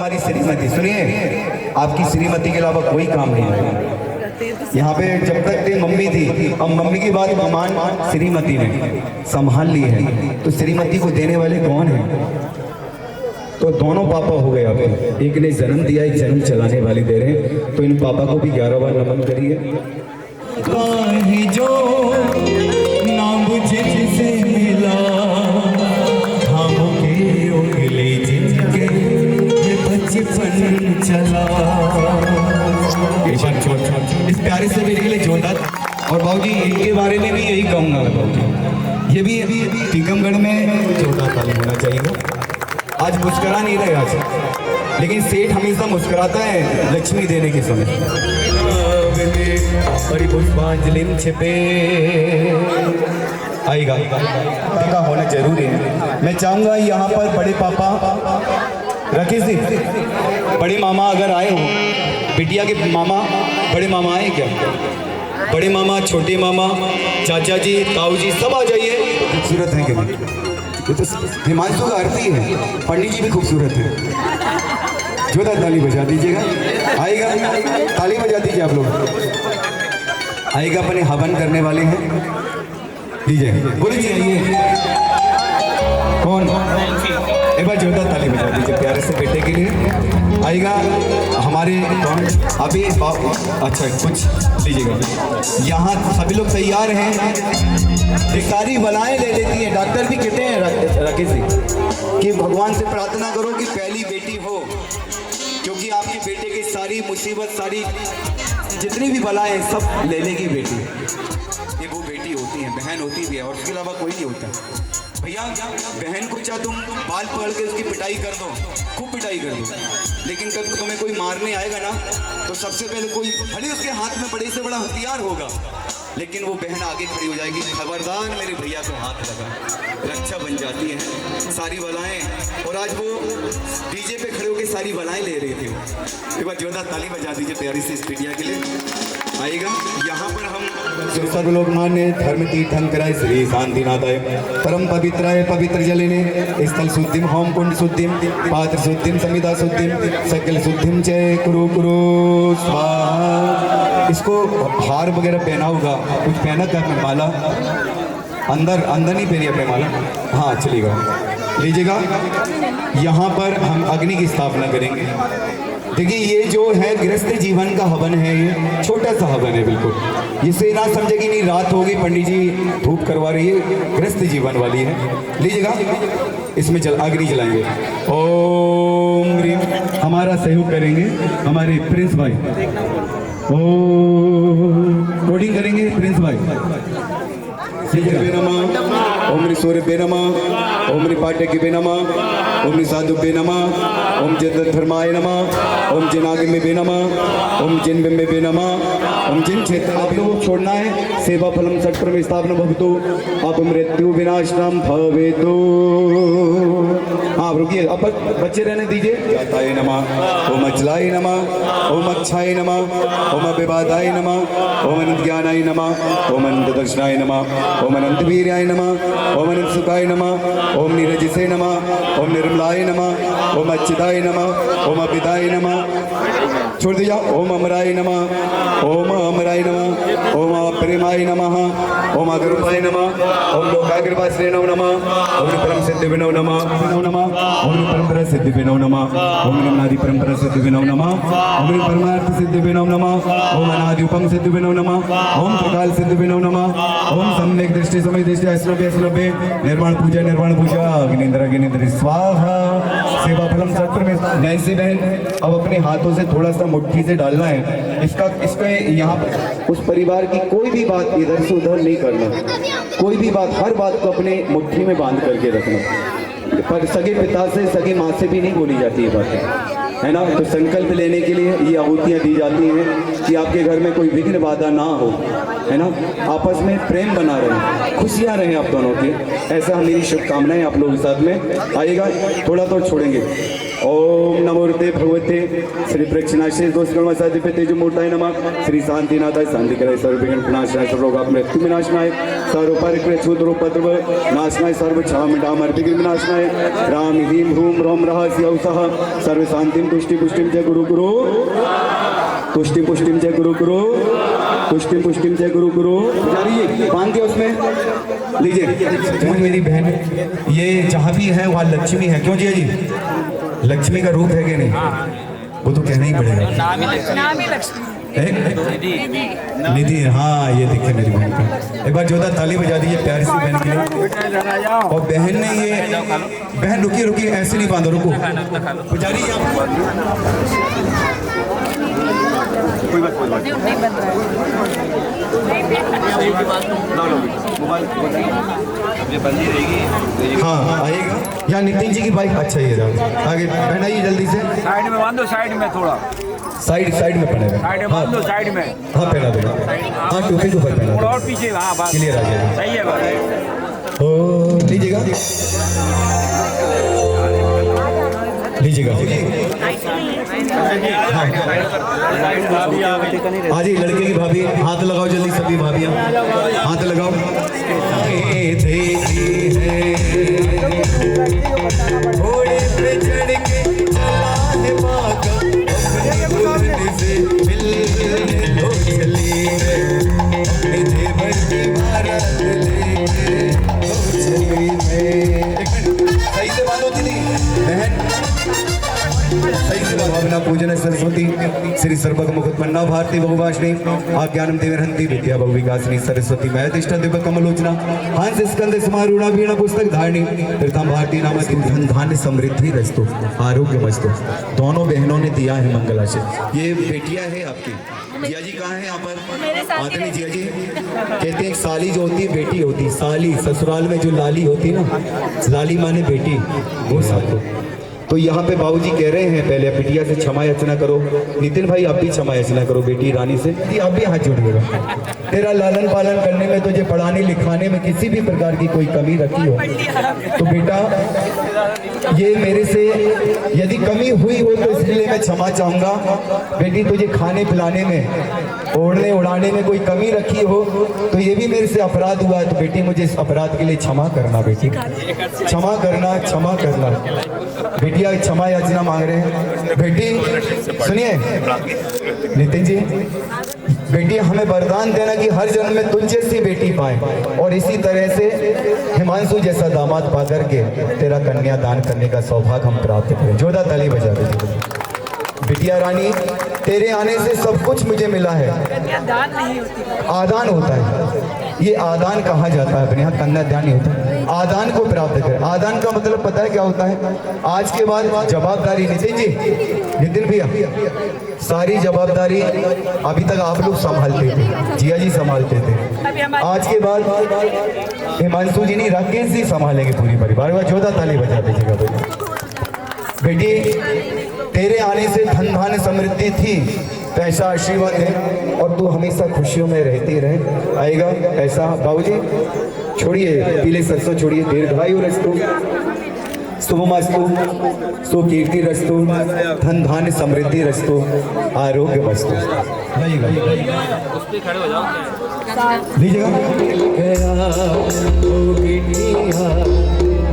हमारी श्रीमती, सुनिए, आपकी श्रीमती के अलावा कोई काम नहीं है यहाँ पे। जब तक थी मम्मी थी, अब मम्मी की बात मान श्रीमती ने संभाल ली है, तो श्रीमती को देने वाले कौन है? तो दोनों पापा हो गए आपके, एक ने जन्म दिया, एक जन्म चलाने वाली दे रहे हैं। तो इन पापा को भी 11 बार नमन करिए। जो नाम जिनसे मिला हमके उंगली जिनके बचपन चला। इस प्यारे से मेरे लिए जोरदार। और बाबूजी इनके बारे में भी यही कहूँगा बाबूजी, ये भी टीकमगढ़ में जोरदार ताली होना चाहिए। आज मुस्करा नहीं रहे आज, लेकिन सेठ हमेशा मुस्कुराता है लक्ष्मी देने के समय। बड़ी पुष्पांजलि छिपे आएगा, देखा होना जरूरी है। मैं चाहूंगा यहाँ पर बड़े पापा राकेश जी, बड़े मामा अगर आए हो, बिटिया के मामा, बड़े मामा आए क्या? बड़े मामा, छोटे मामा, चाचा जी, ताऊ जी, सब आ जाइए। खूबसूरत है क्या? ये तो हिमांशु का आरती है। पंडित जी भी खूबसूरत है। जोरदार ताली बजा दीजिएगा। आएगा, ताली बजा दीजिए आप लोग। आएगा, अपने हवन करने वाले हैं। दीजिए, बोलिए जी, आइए। कौन? एक बार जोरदार ताली बजा दीजिए प्यारे से बेटे के लिए। आएगा हमारे कौन? अभी अच्छा कुछ लीजिएगा। यहाँ सभी लोग तैयार हैं। ये सारी बलाएं ले लेती हैं। डॉक्टर भी कहते हैं राकेश जी कि भगवान से प्रार्थना करो कि पहली बेटी हो, क्योंकि आपके बेटे की सारी मुसीबत, सारी जितनी भी बलाएं सब ले लेगी बेटी। ये वो बेटी होती है, बहन होती भी है, और उसके अलावा कोई नहीं होता। भैया बहन को चाहे तुम बाल पकड़ के उसकी पिटाई कर दो, खूब पिटाई कर दो, लेकिन कल तुम्हें कोई मारने आएगा ना, तो सबसे पहले कोई भले उसके हाथ में बड़े से बड़ा हथियार होगा, लेकिन वो बहन आगे खड़ी हो जाएगी, खबरदार मेरे भैया को हाथ लगा, रक्षा बन जाती है सारी बलाएं। और आज वो डीजे पे खड़े होकर सारी बलाएं ले रही थी। एक बार जोरदार ताली बजा दीजिए प्यारी सी इस बिटिया के लिए। आएगा यहाँ पर हम सब लोग मान्य धर्म तीर्थंकराय श्री शांतिनाथाय परम पवित्राय पवित्र जलिने स्थल शुद्धिम होम कुंड शुद्धिम पात्र शुद्धिम संविदा शुद्धिम सकल शुद्धिम जय कुरु कुरु स्वाहा। इसको हार वगैरह पहना होगा, कुछ पहना था अपने माला, अंदर नहीं पहनी अपने माला। हाँ चलेगा, लीजिएगा। यहाँ पर हम अग्नि की स्थापना करेंगे। देखिए ये जो है गृहस्थ जीवन का हवन है, ये छोटा सा हवन है बिल्कुल। इसे ना समझे कि नहीं रात होगी पंडित जी धूप करवा रही है, गृहस्थ जीवन वाली है। लीजिएगा, इसमें अग्नि जलाएंगे। ओम ह्रीम। हमारा सहयोग करेंगे हमारे प्रिंस भाई। ओम कोडिंग करेंगे प्रिंस भाई। ओम सूर्य नमः, ओम पाठ्य नमः, ओम साधु नमः, ओम जिन धर्माय नमः, ओम जिन आगे नमः, ओम जिन बिंबे नमः, ओम जिन क्षेत्र आप लोगों को छोड़ना है। सेवा फलम सत्प्रम स्थापना भवतु आप मृत्यु विनाशनम भवेतु। हाँ रुकिए, अब बच्चे रहने दीजिए। जाताय नमः, ओम अचलाय नमः, ओम अच्छाय नमः, ओम विवादाय नमः, ओम अनंत ज्ञानाय नमः, ओम अनंत दर्शनाय नमः, ओम अनंत वीर्याय नमः, ओम अनंत सुखाय नमः, ओम नीरजसे नमः, ओम निर्मलाय नमः, ओम अच्युताय नमः, ओम अपिताय नमः। छोड़ दिया। ओम अमराय नमः, ओम अमराय नमः, ओम प्रेमाय नमः, ओम अगरुपाय नमः, ओम लोकाग्रवासिने नमः, ओम परम सिद्धि विनव नमः, ओम परंपरा सिद्धि विनव नमः, ओम अनादि परंपरा सिद्धि विनव नमः, ओम परमार्थ सिद्धि विनव नमः, ओम अनादि उपम सिद्धि विनव नमः, ओम प्रकाल सिद्धि विनव नमः, ओम सम्यक दृष्टि समय दृष्टि अस्लभ्य निर्वाण पूजा अग्निंद्र स्वाहा। सेवा फलम सत्र में नैन्सी बहन अब अपने हाथों से थोड़ा सा मुट्ठी से डालना है। इसका यहाँ पर उस परिवार की कोई भी बात इधर से उधर नहीं करना, कोई भी बात, हर बात को अपने मुट्ठी में बांध करके रखना। पर सगे पिता से सगे माँ से भी नहीं बोली जाती है बातें, है ना। तो संकल्प लेने के लिए ये आहुतियाँ दी जाती हैं कि आपके घर में कोई विघ्न बाधा ना हो, है ना। आपस में प्रेम बना रहे, खुशियाँ रहें आप दोनों की। ऐसा मेरी शुभकामनाएं आप लोगों के साथ में। आइएगा, थोड़ा तो छोड़ेंगे। ओम नमोते भगवते श्री प्रक्षिणाशे दोषगणवसादिपे तेजमूर्ताय नमः श्री शांतिनाथाय शांतिकराय सर्वविघ्न विनाशनाय सर्वरोग मृत्यु विनाशनाय सर्वपरिग्रह क्षुद्रोपद्रव नाशनाय सर्व क्षामडामर विघ्न विनाशनाय राम ह्रीं ह्रूं रोम रहस्य औसः सर्व शांतिं तुष्टि पुष्टिं च गुरु गुरु तुष्टि पुष्टिं च गुरु गुरु तुष्टि पुष्टिं च गुरु गुरु। पुजारी बांध दिया उसमें लीजिए। मेरी बहन ये जहाँ भी है वहाँ लक्ष्मी है, क्यों जिया जी? लक्ष्मी का रूप है कि नहीं? वो तो कहना ही पड़ेगा। नाम ही लक्ष्मी निधि। हाँ ये देखिए मेरी बहन का, एक बार जोरदार ताली बजा दीजिए प्यारी सी बहन के लिए। और बहन ने ये, बहन रुकी रुकी ऐसे नहीं बांधो, रुको पुजारी कोई बात नहीं बन रहा है। हाँ आएगा यहाँ नितिन जी की बाइक। अच्छा ये रहा, आगे बहन आइए जल्दी से। साइड में बांधो, साइड में थोड़ा साइड में पहनेगा। साइड में बांधो, साइड में। हाँ पहना देगा। हाँ टोपी के ऊपर पहना थोड़ा और पीछे। हाँ बात क्लियर आ जाएगा। सही है बात। ओ लीजिएगा लीजिएगा। हाँ जी लड़के की भाभी हाथ लगाओ जल्दी, सभी भाभियाँ हाथ लगाओ। घोड़े पे चढ़ के चला है भागा, अपने से मिलने लो चली रे, अपने देवर की बारात लेके लो चली मैं। सही से बात होती थी बहन, सही से भावना पूजन सरस्वती श्री सर्वग मुकुटमन्ना भारती बहुभाषिणी आज्ञानम देवरहंती विद्या बहु विकासिनी सरस्वती मैतिष्ठा दिव्य कमलोचना हंस स्कंद समारूढ़ा वीणा पुस्तक धारिणी प्रथम भारती नाम धन धान्य समृद्धि रस्तु आरोग्य मस्तु। दोनों बहनों ने दिया है मंगलाशय। ये बेटियां है आपकी। जिया जी कहाँ है यहाँ पर? आते नहीं जिया जी। कहते हैं साली जो होती है बेटी होती, साली ससुराल में जो लाली होती है ना, लाली माने बेटी, वो सबको। तो यहाँ पे बाबूजी कह रहे हैं पहले बिटिया से क्षमा याचना करो। नितिन भाई आप भी क्षमा याचना करो बेटी रानी से, आप भी हाथ जोड़िएगा। तेरा लालन पालन करने में, तुझे पढ़ाने लिखाने में किसी भी प्रकार की कोई कमी रखी हो तो बेटा ये मेरे से यदि कमी हुई हो तो इसलिए मैं क्षमा चाहूँगा। बेटी तुझे खाने पिलाने में, ओढ़ने उड़ाने में कोई कमी रखी हो तो ये भी मेरे से अपराध हुआ है, तो बेटी मुझे इस अपराध के लिए क्षमा करना। बेटी क्षमा करना, क्षमा करना। बेटिया क्षमा याचना मांग रहे हैं। बेटी सुनिए नितिन जी, बेटी हमें वरदान देना कि हर जन्म में तुझ जैसी बेटी पाए और इसी तरह से हिमांशु जैसा दामाद पा करके तेरा कन्या दान करने का सौभाग्य हम प्राप्त करें। जोरदार ताली बजा दीजिए। बिटिया रानी तेरे आने से सब कुछ मुझे मिला है। कन्यादान नहीं होती, आदान होता है। ये आदान कहा जाता है, अपने यहाँ कन्यादान नहीं होता। आदान को प्राप्त कर। आदान का मतलब पता है क्या होता है? आज के बाद जवाबदारी, नितिन जी, नितिन भैया, सारी जवाबदारी अभी तक आप लोग संभालते थे, जिया जी संभालते थे। आज के बाद हिमांशु जी नहीं, राकेश जी संभालेंगे पूरी परिवार। जोरदार ताली बजा दीजिएगा। बेटी तेरे आने से धन धान्य समृद्धि थी, पैसा आशीर्वाद है और तू हमेशा खुशियों में रहती रहे। आएगा ऐसा। बाबूजी छोड़िए पीले सरसों, छोड़िए। दीर्घायु रस्तु, शुभमस्तु, सुकीर्ति रस्तु, धन धान्य समृद्धि रस्तु, आरोग्य वस्तु।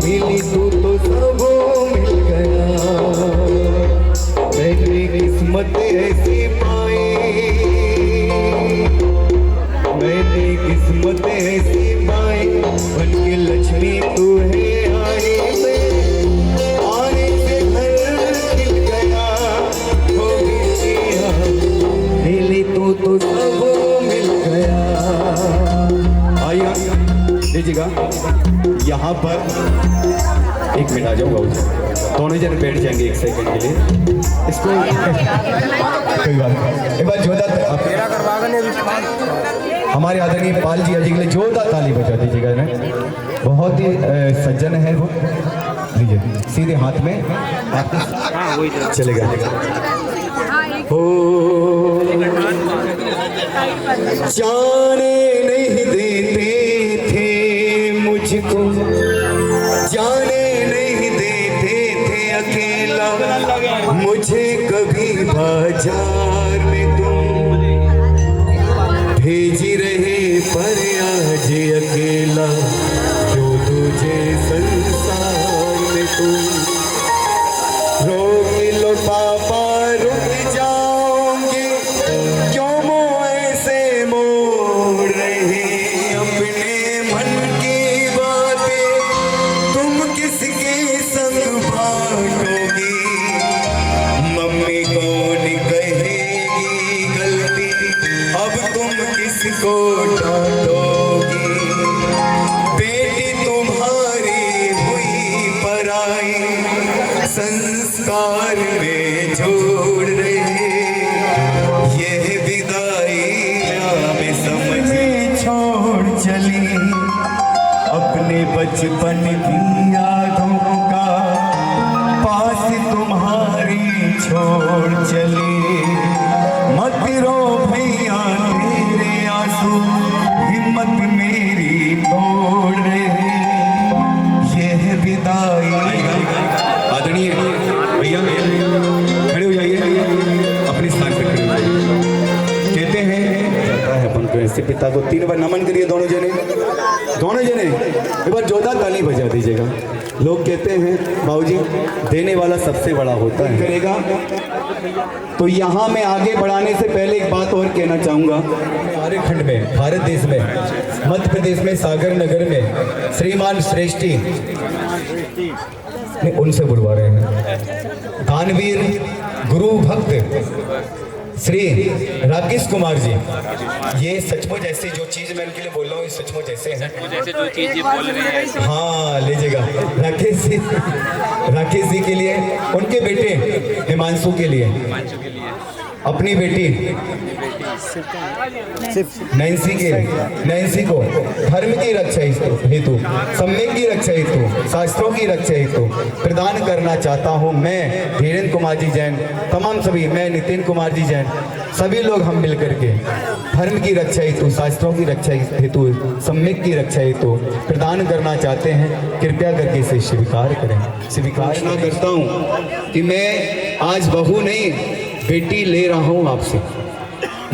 मिली तू तो सब मिल गया, मैंने किस्मत ऐसी पाई, मैंने किस्मत ऐसी पाई, बन के लक्ष्मी तू है आई में, आने से घर खिल गया, हो गया मिली तू तो सब मिल गया। आइए लीजिएगा यहाँ पर। एक मिनट आ जाऊँगा, दोनों जन बैठ जाएंगे एक सेकंड के लिए। इसको कोई बात नहीं, एक बार जोरदार हमारे आदरणीय पाल जी के लिए जोरदार ताली बजा दीजिएगा ना। बहुत ही सज्जन है वो। लीजिए सीधे हाथ में आपके चलेगा। हो जाने नहीं देते थे मुझको, जाने नहीं देते थे अकेला मुझे कभी बाजार में तुम भेज रहे पर आज अकेला क्यों तुझे संसार में तुम रोक लो पापा रुक जाओगे क्यों मुँह ऐसे मोड़ रहे अपने मन की बातें तुम किसके संग बांटोगी मम्मी कौन कहेगी गलती अब तुम किसको डांटोगी बेटी तुम्हारी हुई पराई संस्कार में जोड़ रहे यह विदाई में समझे छोड़ चली अपने बचपन की यादों का पास तुम्हारी छोड़ चली मत रो भैया तेरे आंसू हिम्मत मेरी तोड़ रहे यह विदाई आदरणीय भैया खड़े हो जाइए अपने स्थान पर खड़े हो जाइए कहते हैं जाता है अपन को ऐसे पिता को 3 बार नमन करिए दोनों जने एक बार जोरदार ताली बजा दीजिएगा लोग कहते हैं बाबूजी देने वाला सबसे बड़ा होता है करेगा तो यहाँ मैं आगे बढ़ाने से पहले एक बात और कहना चाहूँगा हमारे खंड में भारत देश में मध्य प्रदेश में सागर नगर में श्रीमान श्रेष्ठी नहीं उनसे बुलवा रहे हैं दानवीर गुरु भक्त श्री राकेश कुमार जी ये सचमुच ऐसे जो चीज मैं इनके लिए बोल रहा हूँ ये सचमुच ऐसे हैं जैसे जो चीज ये बोल रहे हैं हाँ लीजिएगा राकेश जी के लिए उनके बेटे हिमांशु के लिए अपनी बेटी नैन्सी को धर्म की रक्षा हेतु सम्यक की रक्षा हेतु शास्त्रों की रक्षा हेतु प्रदान करना चाहता हूं मैं धीरेन्द्र कुमार जी जैन तमाम सभी मैं नितिन कुमार जी जैन सभी लोग हम मिलकर के धर्म की रक्षा हेतु शास्त्रों की रक्षा हेतु सम्यक की रक्षा हेतु प्रदान करना चाहते हैं कृपया करके इसे स्वीकार करें स्वीकार ना करता हूं कि मैं आज बहू नहीं बेटी ले रहा हूं आपसे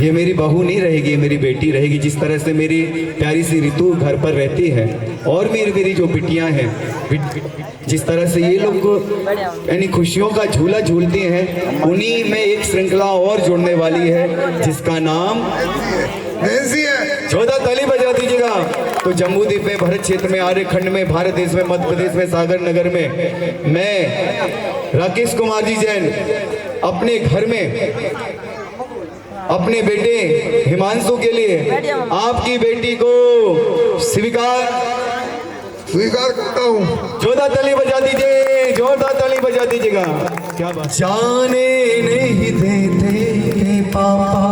ये मेरी बहू नहीं रहेगी ये मेरी बेटी रहेगी जिस तरह से मेरी प्यारी सी ऋतु घर पर रहती है और मेरी जो बिटियां हैं जिस तरह से ये लोग यानी खुशियों का झूला झूलती हैं उन्हीं में एक श्रृंखला और जुड़ने वाली है जिसका नाम नैन्सी है जोरदार ताली बजा दीजिएगा तो जम्मू द्वीप में भारत क्षेत्र में आर्यखंड में भारत देश में मध्य प्रदेश में सागर नगर में मैं राकेश कुमार जी जैन अपने घर में अपने बेटे हिमांशु के लिए आपकी बेटी को स्वीकार करता हूँ जोरदार ताली बजा दीजिए जोरदार ताली बजा दीजिएगा क्या बात जाने नहीं देते पापा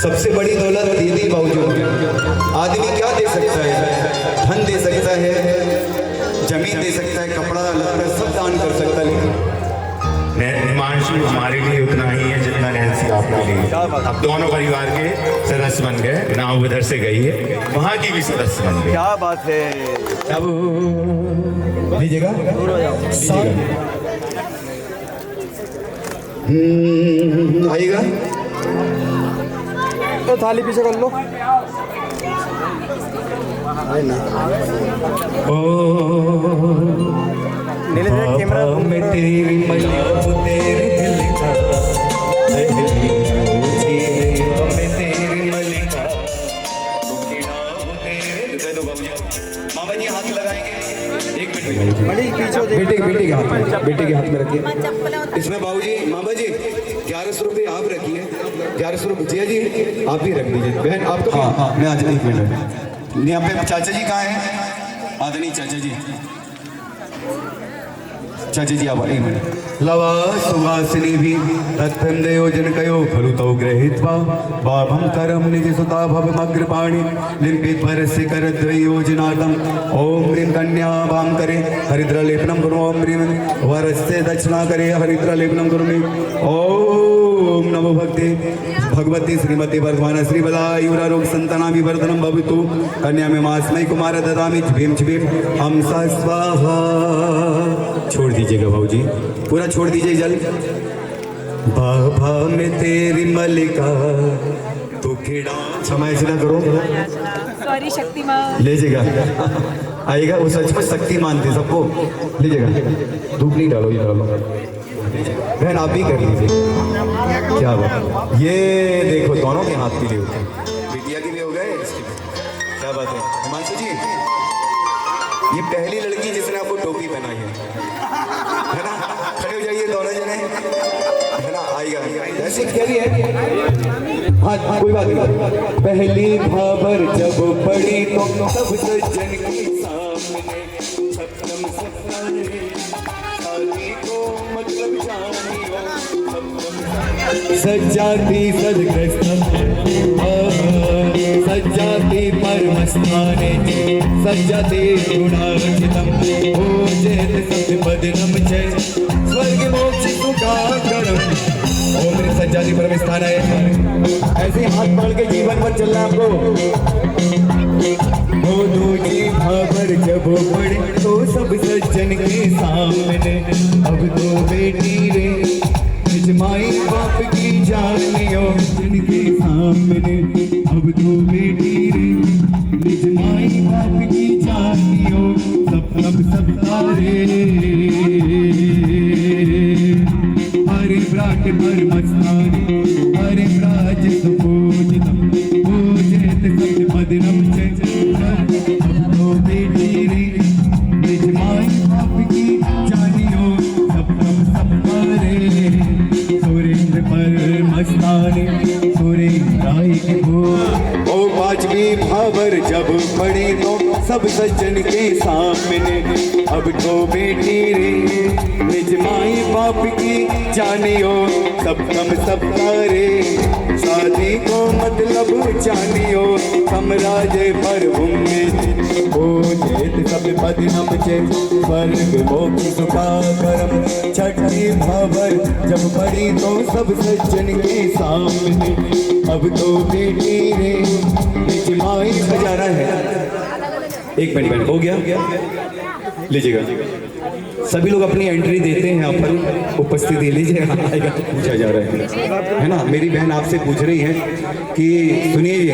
सबसे बड़ी दौलत दीदी बावजूद आदमी क्या दे सकता है धन दे सकता है जमीन दे सकता है कपड़ा लत्ता सब दान कर सकता है लेकिन हिमांशु हमारे लिए उतना ही है जितना नैन्सी आपके लिए अब दोनों परिवार के सदस्य बन गए ना उधर से गई है वहाँ की भी सदस्य बन गई क्या बात है अब लीजिएगा आइएगा तो थाली पीछे कर लो ओ कैमरा में तेरी मलिक तेरे दिल का में तेरी मलिका मामा जी हाथ लगाएंगे एक मिनट बेटे के हाथ में रखिए इसमें बाबूजी मामा जी 1100 रुपये आप रखिए 1100 रुपये जिया जी आप भी रख दीजिए बहन आपको हाँ मैं आज 1 मिनट यहाँ पे चाचा जी कहाँ हैं आदरणीय चाचा जी आप 1 मिनट लवा सुवासिनी भी तत्थं देयोजन कयो फलुतो गृहीत्वा बाभं करम निज सुता भवमग्रपाणि लिम्पित परस्य करद्रयोजनातं ओम ह्रीं कन्या वाम करे हरिद्रलेपनं कुरु ओम ह्रीं वरस्य दक्षिणा करे हरिद्रलेपनं कुरु ओम नमो भक्ते भगवते श्रीमते वर्धमान श्री बलायुरारोग्य संतानाभिवर्धनम भवतु कन्या में मास्मय कुमार ददामि भीम छिभीम हम स्वाहा। छोड़ दीजिएगा भाऊजी, पूरा छोड़ दीजिए जल। बाबा में तेरी मलिका तू खिड़ा, क्षमा ऐसे ना करो, सॉरी शक्तिमान। लीजिएगा आएगा, वो सच में शक्तिमान थे सबको। लीजिएगा, धूप नहीं डालो, ये डालो बहन, आप भी कर लीजिए। क्या बात, ये देखो दोनों के हाथ पीले होते हैं, बिटिया के भी हो गए, इसके भी। क्या बात है हिमांशु जी, ये पहली लड़की जिसने आपको टोपी पहनाई है ना? खड़े हो जाइए दोनों जने, है ना? आएगा ऐसे क्या भी है। हाँ कोई बात नहीं। पहली खबर जब पड़ी तो सब सज्जन के सामने सप्तम सपने शादी को मतलब जानियो सज्जाति सदग्रस्तम सज्जाति परमस्थाने सज्जाति गुणार्जितम पूजेत सत्यपदनम च स्वर्ग मोक्ष सुखाकरम। ओम ह्रीं सज्जाति परमस्थान है। ऐसे हाथ पकड़ के जीवन पर चलना है आपको। दोनों की खबर जब पड़े तो सब सज्जन के सामने अब तो बेटी रे निज माई बाप की जानियो जिनके सामने अब तो बेटी रे निज माई बाप की जानियो सब तारे हरे ब्राट परमस्थाने हरे ब्राज सुपूजितम पूजित सत्यपदनम च अब तो बेटी रे निज माई बाप की जानियो सब तारे सुरेंद्र परमस्थाने सुरेंद्राय के भोग। ओ पांचवी खबर जब पड़ी तो सब सज्जन के सामने अब तो बेटी रे निज माई बाप की जानियो सब तारे शादी को मतलब जानियो समराज पर भूमि पूजित सब पदनम च स्वर्ग मोक्ष सुखाकरम। छठी खबर जब पड़ी तो सब सज्जन के सामने अब तो बेटी रे निज माई बजाना है। एक मिनट हो गया, लीजिएगा। सभी लोग अपनी एंट्री देते हैं, यहाँ पर उपस्थिति लीजिए। आएगा तो पूछा जा रहा है ना? मेरी बहन आपसे पूछ रही है कि सुनिए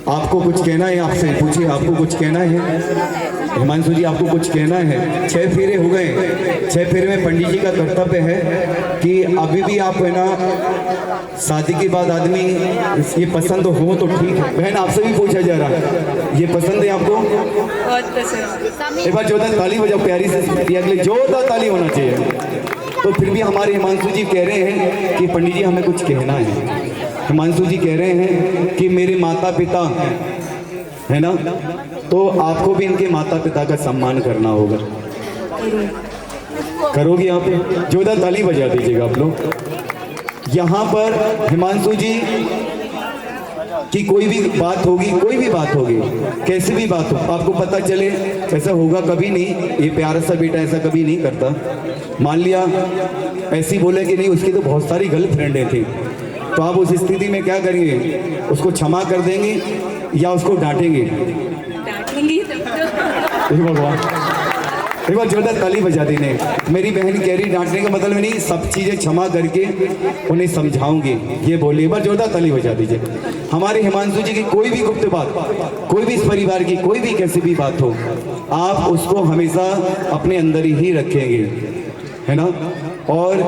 आपको कुछ कहना है, आपसे पूछिए आपको कुछ कहना है। हिमांशु जी आपको कुछ कहना है? 6 फेरे हो गए, 6 फेरे में पंडित जी का कर्तव्य है कि अभी भी आप है ना, शादी के बाद आदमी ये पसंद हो तो ठीक है। बहन आपसे भी पूछा जा रहा है, ये पसंद है आपको? बहुत पसंद। एक बार जोरदार ताली बजाओ प्यारी से, प्रिया के लिए जोरदार ताली होना चाहिए। तो फिर भी हमारे हिमांशु जी कह रहे हैं कि पंडित जी हमें कुछ कहना है। हिमांशु जी कह रहे हैं कि मेरे माता पिता है ना, तो आपको भी इनके माता पिता का सम्मान करना होगा। करोगे आप? जोरदार ताली बजा दीजिएगा आप लोग। यहाँ पर हिमांशु जी की कोई भी बात होगी, कोई भी बात होगी, कैसी भी बात हो, आपको पता चले, ऐसा होगा कभी नहीं, ये प्यारा सा बेटा ऐसा कभी नहीं करता। मान लिया ऐसी बोले कि नहीं उसकी तो बहुत सारी गर्लफ्रेंडें थी, तो आप उस स्थिति में क्या करेंगे? उसको क्षमा कर देंगे या उसको डांटेंगे? डांटेंगी हे भगवान, एक बार जोरदार ताली बजा देने। मेरी बहन कह रही डांटने का मतलब नहीं, सब चीज़ें क्षमा करके उन्हें समझाऊंगी, ये बोलिए। एक बार जोरदार ताली बजा दीजिए। हमारे हिमांशु जी की कोई भी गुप्त बात, कोई भी इस परिवार की कोई भी कैसी भी बात हो, आप उसको हमेशा अपने अंदर ही रखेंगे, है ना? और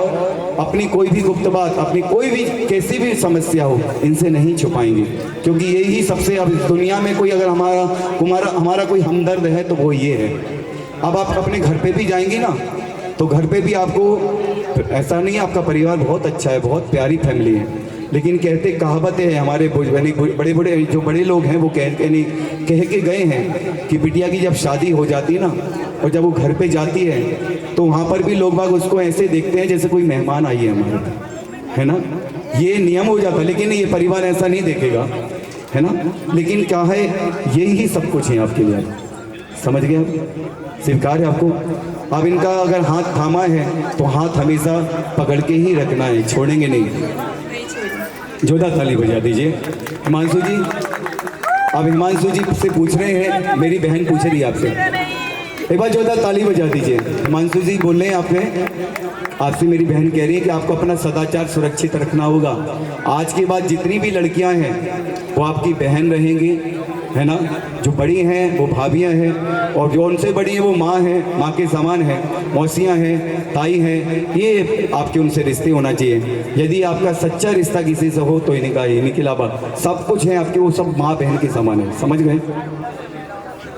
अपनी कोई भी गुप्त बात, अपनी कोई भी कैसी भी समस्या हो, इनसे नहीं छुपाएंगे, क्योंकि यही सबसे, अब दुनिया में कोई अगर हमारा कोई हमदर्द है तो वो ये है। अब आप अपने घर पे भी जाएंगे ना, तो घर पे भी आपको ऐसा नहीं है, आपका परिवार बहुत अच्छा है, बहुत प्यारी फैमिली है, लेकिन कहते कहावतें हैं हमारे बड़े बड़े जो बड़े लोग हैं वो कह के गए हैं कि बिटिया की जब शादी हो जाती है ना, और जब वो घर पे जाती है तो वहाँ पर भी लोग बाग उसको ऐसे देखते हैं जैसे कोई मेहमान आई है हमारे, है ना? ये नियम हो जाता है, लेकिन ये परिवार ऐसा नहीं देखेगा, है ना? लेकिन क्या है, यही सब कुछ है आपके लिए, समझ गए आप? स्वीकार है आपको? अब इनका अगर हाथ थामा है तो हाथ हमेशा पकड़ के ही रखना है, छोड़ेंगे नहीं। नहीं छोड़ेंगे। जोरदार ताली बजा दीजिए। हिमांशु जी, अब हिमांशु जी से पूछ रहे हैं, मेरी बहन पूछ रही है आपसे, एक बार जोरदार ताली बजा दीजिए। हिमांशु जी बोल रहे हैं आपसे मेरी बहन कह रही है कि आपको अपना सदाचार सुरक्षित रखना होगा। आज के बाद जितनी भी लड़कियां हैं वो आपकी बहन रहेंगी, है ना? जो बड़ी हैं वो भाभियां हैं, और जो उनसे बड़ी हैं वो माँ हैं, माँ के समान हैं, मौसियाँ हैं, ताई हैं। ये आपके उनसे रिश्ते होना चाहिए। यदि आपका सच्चा रिश्ता किसी से हो तो इनके अलावा सब कुछ है आपके, वो सब माँ बहन के समान है। समझ गए?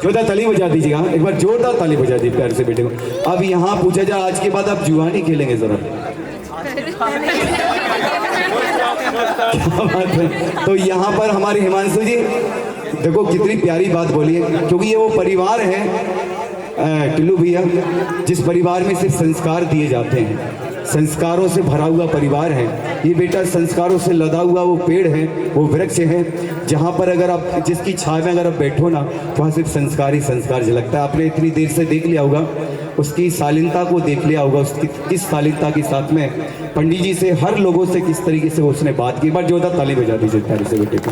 जोरदार ताली बजा दीजिएगा, एक बार जोरदार ताली बजा दी प्यार से बेटे को। अब यहाँ पूछा जाए, आज के बाद आप जुआ नहीं खेलेंगे जरा? क्या बात है। तो यहाँ पर हमारे हिमांशु जी देखो कितनी प्यारी बात बोली है, क्योंकि ये वो परिवार है टिल्लू भैया, जिस परिवार में सिर्फ संस्कार दिए जाते हैं, संस्कारों से भरा हुआ परिवार है ये बेटा। संस्कारों से लदा हुआ वो पेड़ है, वो वृक्ष है, जहाँ पर अगर आप जिसकी छाया में अगर आप बैठो ना तो वहाँ सिर्फ संस्कार ही संस्कार झलकता है। आपने इतनी देर से देख लिया होगा, उसकी शालीनता को देख लिया होगा, उसकी किस शालीनता के साथ में पंडित जी से, हर लोगों से किस तरीके से उसने बात की। बार जोरदार ताली बजा दीजिए प्यारे से बेटे को।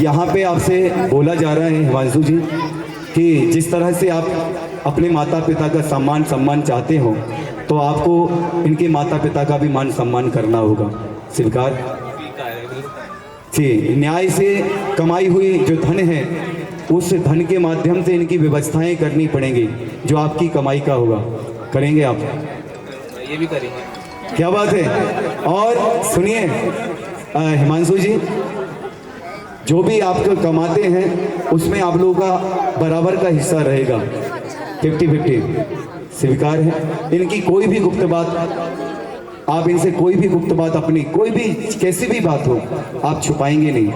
यहाँ पे आपसे बोला जा रहा है हिमांशु जी कि जिस तरह से आप अपने माता पिता का सम्मान चाहते हो, तो आपको इनके माता पिता का भी मान सम्मान करना होगा। स्वीकार जी। न्याय से कमाई हुई जो धन है, उस धन के माध्यम से इनकी व्यवस्थाएं करनी पड़ेंगी, जो आपकी कमाई का होगा। करेंगे आप? ये भी करेंगे। क्या बात है। और सुनिए हिमांशु जी, जो भी आप कमाते हैं उसमें आप लोगों का बराबर का हिस्सा रहेगा, 50-50। स्वीकार है? इनकी कोई भी गुप्त बात, आप इनसे कोई भी गुप्त बात, अपनी कोई भी कैसी भी बात हो, आप छुपाएंगे नहीं,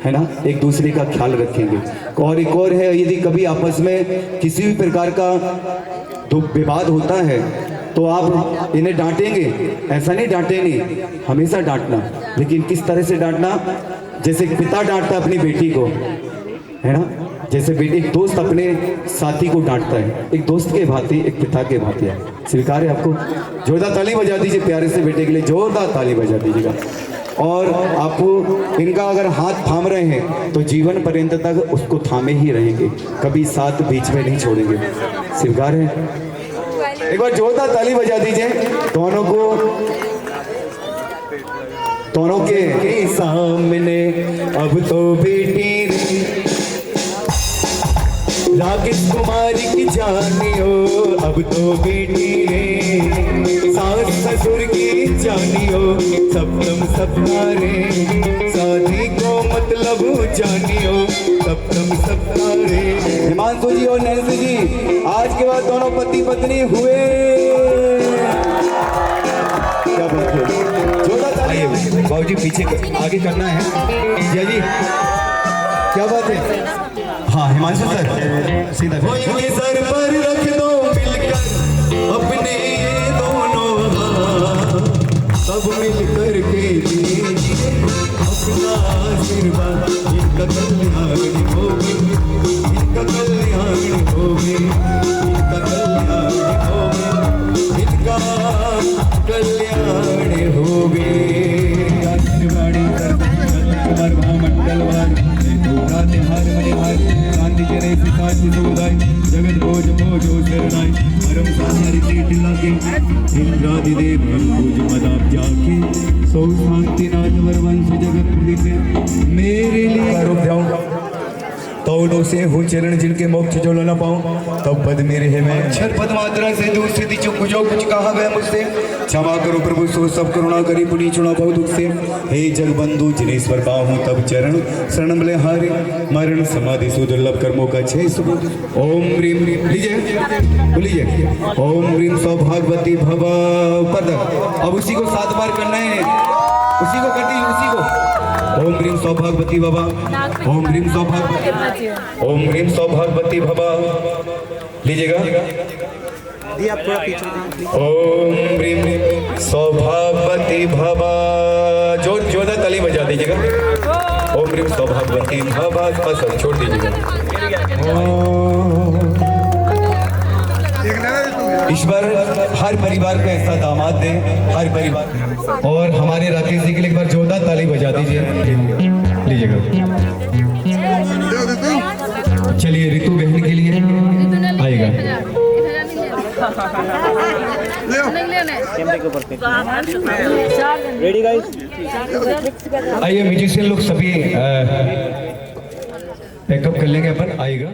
है ना? एक दूसरे का ख्याल रखेंगे। और एक और है, यदि कभी आपस में किसी भी प्रकार का विवाद होता है तो आप इन्हें डांटेंगे, ऐसा नहीं डांटे नहीं, हमेशा डांटना, लेकिन किस तरह से डांटना? जैसे पिता डांटता है अपनी बेटी को, है ना? जैसे बेटी, एक दोस्त अपने साथी को डांटता है, एक दोस्त के भांति, एक पिता के भांति है। स्वीकार है आपको? जोरदार ताली बजा दीजिए प्यारे से बेटे के लिए, जोरदार ताली बजा दीजिएगा। और आपको इनका अगर हाथ थाम रहे हैं तो जीवन पर्यंत तक उसको थामे ही रहेंगे, कभी साथ बीच में नहीं छोड़ेंगे। स्वीकार है? एक बार जोरदार ताली बजा दीजिए दोनों को, दोनों के सामने। अब तो बेटी राकेश कुमारी की जानियो, अब तो बेटी रे सास ससुर की जानियो, सप्तम सपना रे शादी को मतलब जानियो, सप्तम सपना रे। हिमांशु जी और नैन्सी जी आज के बाद दोनों पति पत्नी हुए। क्या बात है। जोरदार ताली। बाबूजी पीछे आगे करना है जी। क्या बात है। हाँ हिमांशु सर सीधा इनके सर पर रख दो मिलकर अपने दोनों हाथ, सब मिलकर के दीजिए अपना आशीर्वाद। इनका कल्याण होवे, इनका कल्याण होवे, इनका कल्याण होवे, इनका कल्याण होवे। आशीर्वाणी कुमार महामंडलवार त्योहार मणिहार गांधी जय शांति समुदाय जगत भोज भोजो शरणाय परम साधारी टिल्ला के इंद्रादिदेव भूज मदाप जाके सौ शांति राजवर वंश जगत के मेरे लिए रुक जाऊं तौलों से हूँ चरण जिनके मोक्ष जो न पाऊं, तब पद मेरे है मैं अक्षर पद मात्रा से दूर स्थिति चुप जो कुछ कहा गया मुझसे क्षमा करो प्रभु, सो सब करुणा करी पुनी चुना बहुत दुख से। हे जगबंधु जिनेश्वर बाहू तब चरण शरण बले हारे, मरण समाधि सुदुर्लभ कर्मों का छह सुबुध। ओम ह्रीम लीजिए बोलिए ओम ह्रीम सौभागवती भवा पद। अब उसी को 7 बार करना है, उसी को कर दीजिए, उसी को। ओम ह्रीम सौभागवती भवा, ओम ह्रीम सौभागवती, ओम ह्रीम सौभागवती भवा। लीजिएगा आप थोड़ा पीछे। ओम ह्रीम सौभागवती भवा। जोरदार ताली बजा दीजिएगा। ओम ह्रीम सौभागवती भवा। बस छोड़ दीजिएगा। ईश्वर हर परिवार को ऐसा दामाद दे, हर परिवार। और हमारे राकेश जी के लिए एक बार जोरदार ताली बजा दीजिए। लीजिएगा। चलिए ऋतु बहन के लिए आएगा। Ready guys? आइए म्यूजिशियन लोग सभी पैकअप कर लेंगे अपन। आएगा।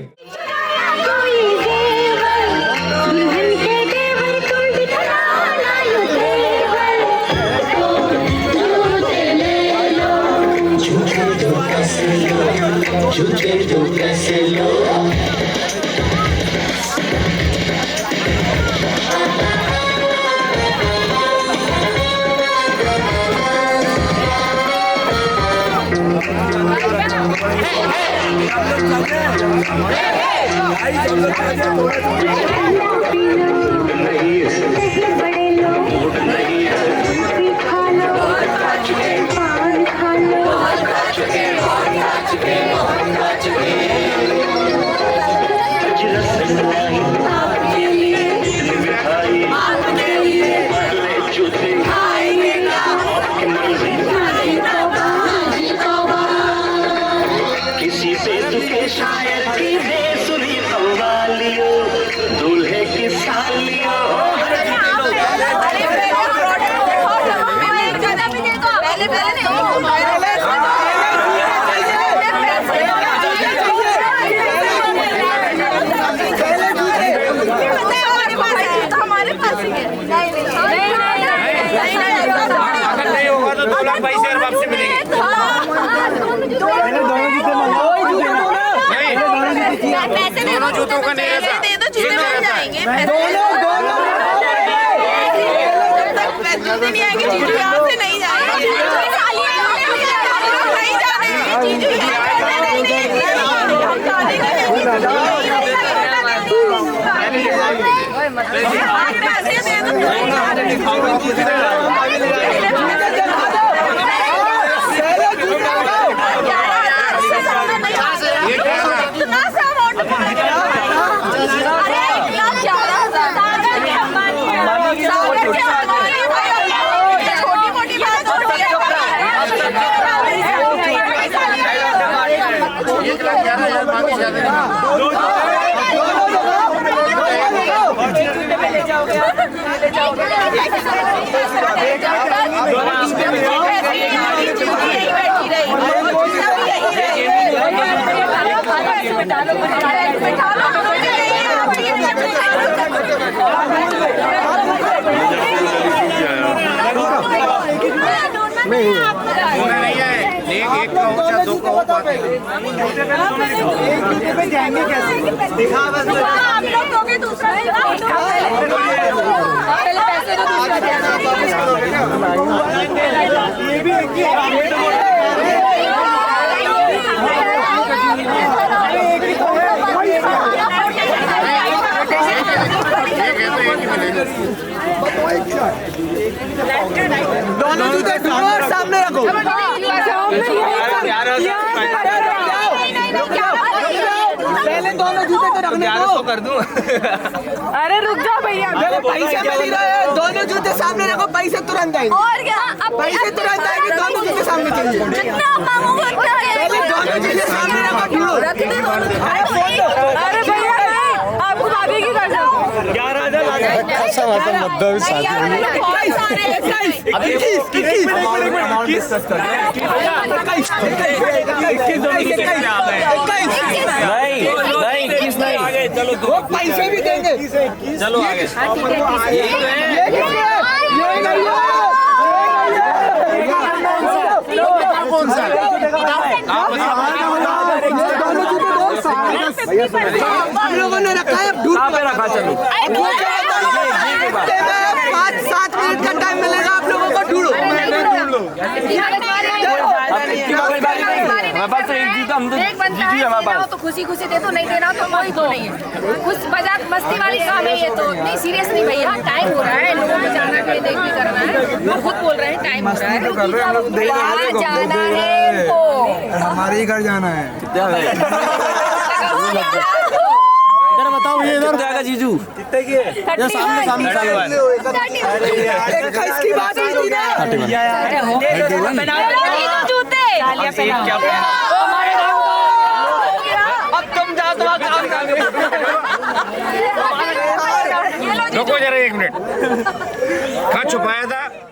किसी से दुखे शायर की बेसुरी कव्वालियों, दूल्हे की सालियों। नहीं होगा तो 2 लाख पैसे और वापसी मिलेंगे। दोनों जूतों का नहीं ऐसा। दे दो, जूते मिल जाएंगे। जूते नहीं आएंगे, जीजू यहाँ से नहीं जाएंगे। नहीं एक का हो या 2 का हो, बात नहीं। जाएंगे कैसे? दिखा बस। आप लोग दोगे दूसरा पहले पैसे तो दूसरा दोनों जूते ढूंढो और सामने रखो। पहले दोनों जूते तो रखने दो। कर दूं। अरे रुक जाओ भैया, पैसे मिल रहे हैं, दोनों जूते सामने रखो, पैसे तुरंत आएंगे। और क्या? पैसे तुरंत आएंगे, दोनों जूते सामने चाहिए। जितना मांगोगे उतना पहले दोनों जूते सामने रखो, ढूंढो। अरे भैया आपको भाभी की कर दो। 11,000 वो पैसे भी देंगे। चलो आगे। कौन सा? हम लोगों ने रखा है, कहाँ पे रखा? चलो 5-7 मिनट का टाइम मिलेगा आप लोगों को, ढूंढो। एक बनता है, देना हो तो खुशी खुशी दे दो, नहीं देना हो तो कोई तो नहीं है। कुछ मजाक मस्ती वाली काम है ये तो। नहीं सीरियस नहीं भैया, टाइम हो रहा है, लोगों को जाना है, देख भी करना है। लोग खुद बोल रहे हैं टाइम हो रहा है। कहाँ जाना है तो हमारे ही घर जाना है। बताओ ये इधर जाएगा जीजू ये सामने सामने सामने 21 की बात हुई थी ना जूते अब तुम जाओ तो काम रुको जरा 1 मिनट कहाँ छुपाया था